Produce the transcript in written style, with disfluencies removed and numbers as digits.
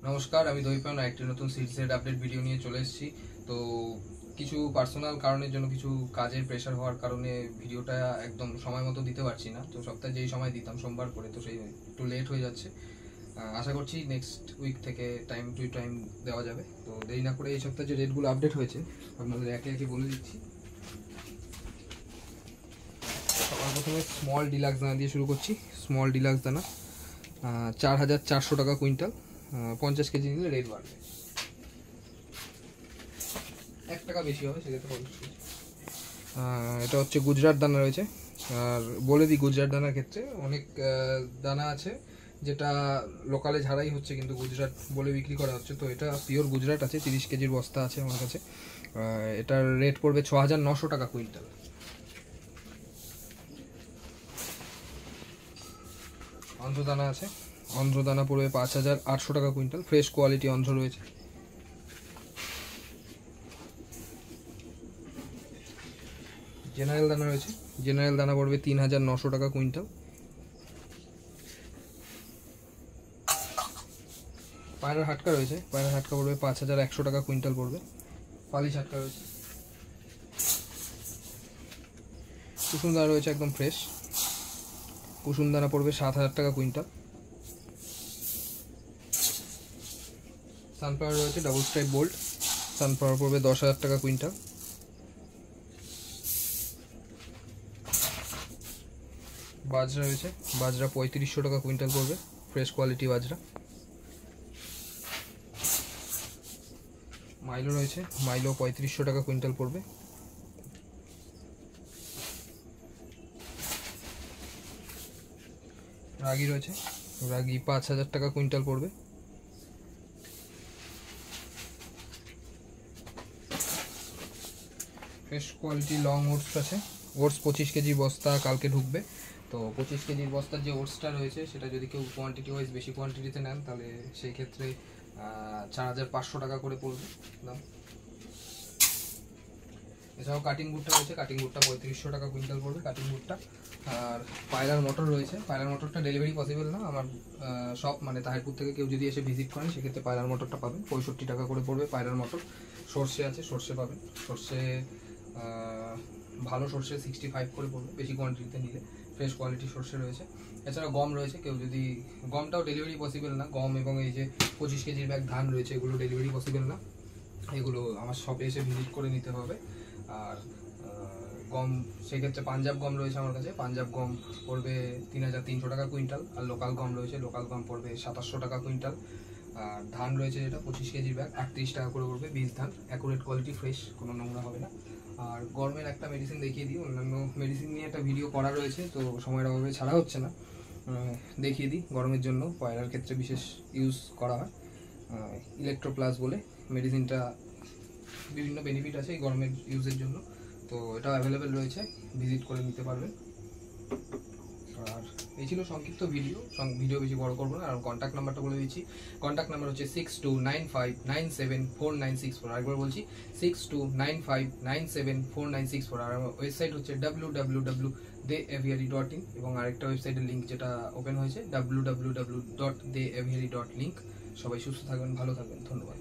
নমস্কার, আমি দৈপায়ন একটি নতুন সিরিজের আপডেট ভিডিও নিয়ে চলে এসেছি। তো কিছু পার্সোনাল কারণের জন্য, কিছু কাজের প্রেশার হওয়ার কারণে ভিডিওটা একদম সময় মতো দিতে পারছি না। তো সপ্তাহে যেই সময় দিতাম সোমবার করে, তো সেই একটু লেট হয়ে যাচ্ছে। আশা করছি নেক্সট উইক থেকে টাইম টু টাইম দেওয়া যাবে। তো দেরি না করে এই সপ্তাহে যে রেটগুলো আপডেট হয়েছে আপনাদের একে একে বলে দিচ্ছি। সবার প্রথমে স্মল ডিলাক্স দানা দিয়ে শুরু করছি। স্মল ডিলাক্স দানা 4,400 টাকা কুইন্টাল। 50 কেজি নিলে রেট বাড়বে, 1 টাকা বেশি হবে সেক্ষেত্রে 50 কেজি। এটা হচ্ছে গুজরাট দানা রয়েছে। আর বলে দিই, গুজরাট দানার ক্ষেত্রে অনেক দানা আছে যেটা লোকালে ঝাড়াই হচ্ছে, কিন্তু গুজরাট বলে বিক্রি করা হচ্ছে। তো এটা পিওর গুজরাট আছে, 30 কেজির বস্তা আছে আমার কাছে। এটার রেট পড়বে 6,900 টাকা কুইন্টাল। অন্ধ্রদানা আছে, অন্ধ্রদানা পড়বে 5,800 টাকা কুইন্টাল। ফ্রেশ কোয়ালিটি অন্ধ্র রয়েছে। জেনারেল দানা রয়েছে, জেনারেল দানা পড়বে 3,900 টাকা কুইন্টাল। পায়রার হাটকা রয়েছে, পায়রার হাটকা পড়বে 5,100 টাকা কুইন্টাল পড়বে। পালিশ হাটকা রয়েছে। কুসুম দানা রয়েছে একদম ফ্রেশ, কুসুম দানা পড়বে 7,000 টাকা কুইন্টাল। সানফ্লাওয়ার রয়েছে ডাবল স্ট্রাইপ বোল্ট, সানফ্লাওয়ার পড়বে 10,000 টাকা কুইন্টাল। বাজরা রয়েছে, বাজরা 3500 টাকা কুইন্টাল পড়বে, ফ্রেশ কোয়ালিটি বাজরা। মাইলো রয়েছে, মাইলো 3500 টাকা কুইন্টাল পড়বে। রাগি রয়েছে, রাগি 5,000 টাকা কুইন্টাল পড়বে। ফ্রেশ কোয়ালিটি লং ওটস আছে, ওটস 25 কেজি বস্তা কালকে ঢুকবে। তো 25 কেজির বস্তার যে ওটসটা রয়েছে সেটা যদি কেউ কোয়ান্টিটি ওয়াইজ বেশি কোয়ান্টিটিতে নেন তাহলে সেই ক্ষেত্রে 4,500 টাকা করে পড়বে দাম। এছাড়াও কাটিং বুটটা রয়েছে, কাটিং বুটটা 3500 টাকা কুইন্টাল পড়বে কাটিং বুটটা। আর পায়রার মটর রয়েছে, পায়রার মটরটা ডেলিভারি পসিবল না আমার সব, মানে তাহিরপুর থেকে কেউ যদি এসে ভিজিট করেন সেক্ষেত্রে পায়রার মটরটা পাবেন 65 টাকা করে পড়বে পায়রার মটর। সর্ষে আছে, সর্ষে পাবেন, সর্ষে ভালো সর্ষে 65 করে পড়বে বেশি কোয়ান্টিটিতে নিলে, ফ্রেশ কোয়ালিটি সর্ষে রয়েছে। এছাড়া গম রয়েছে, কেউ যদি গমটাও ডেলিভারি পসিবল না, গম এবং এই যে 25 কেজির ব্যাগ ধান রয়েছে এগুলো ডেলিভারি পসিবল না, এগুলো আমার শপে এসে ভিজিট করে নিতে হবে। আর গম সেক্ষেত্রে পাঞ্জাব গম রয়েছে আমার কাছে, পাঞ্জাব গম পড়বে 3,300 টাকা কুইন্টাল। আর লোকাল গম রয়েছে, লোকাল গম পড়বে 2,700 টাকা কুইন্টাল। আর ধান রয়েছে যেটা 25 কেজির ব্যাগ 38 টাকা করে পড়বে, বীজ ধান, অ্যাকুরেট কোয়ালিটি, ফ্রেশ, কোনো নোংরা হবে না। আর গরমের একটা মেডিসিন দেখিয়ে দিই, অন্যান্য মেডিসিন নিয়ে একটা ভিডিও করা রয়েছে তো সময়ের অভাবে ছাড়া হচ্ছে না, দেখিয়ে দিই। গরমের জন্য পায়রার ক্ষেত্রে বিশেষ ইউজ করা হয় ইলেকট্রো প্লাস বলে মেডিসিনটা, বিভিন্ন বেনিফিট আছে এই গরমের ইউজের জন্য। তো এটা অ্যাভেলেবেল রয়েছে, ভিজিট করে নিতে পারবেন। আর এই ছিল সংক্ষিপ্ত ভিডিও, ভিডিও বেশি বড় করবো না। আর কন্ট্যাক্ট নাম্বারটা বলে দিচ্ছি, কন্ট্যাক্ট নাম্বার হচ্ছে 6295974964। আরেকবার বলছি 6295974964। আর আমার ওয়েবসাইট হচ্ছে www.theaviary.in এবং আরেকটা ওয়েবসাইটের লিঙ্ক যেটা ওপেন হয়েছে www.theaviary.link। সবাই সুস্থ থাকবেন, ভালো থাকবেন, ধন্যবাদ।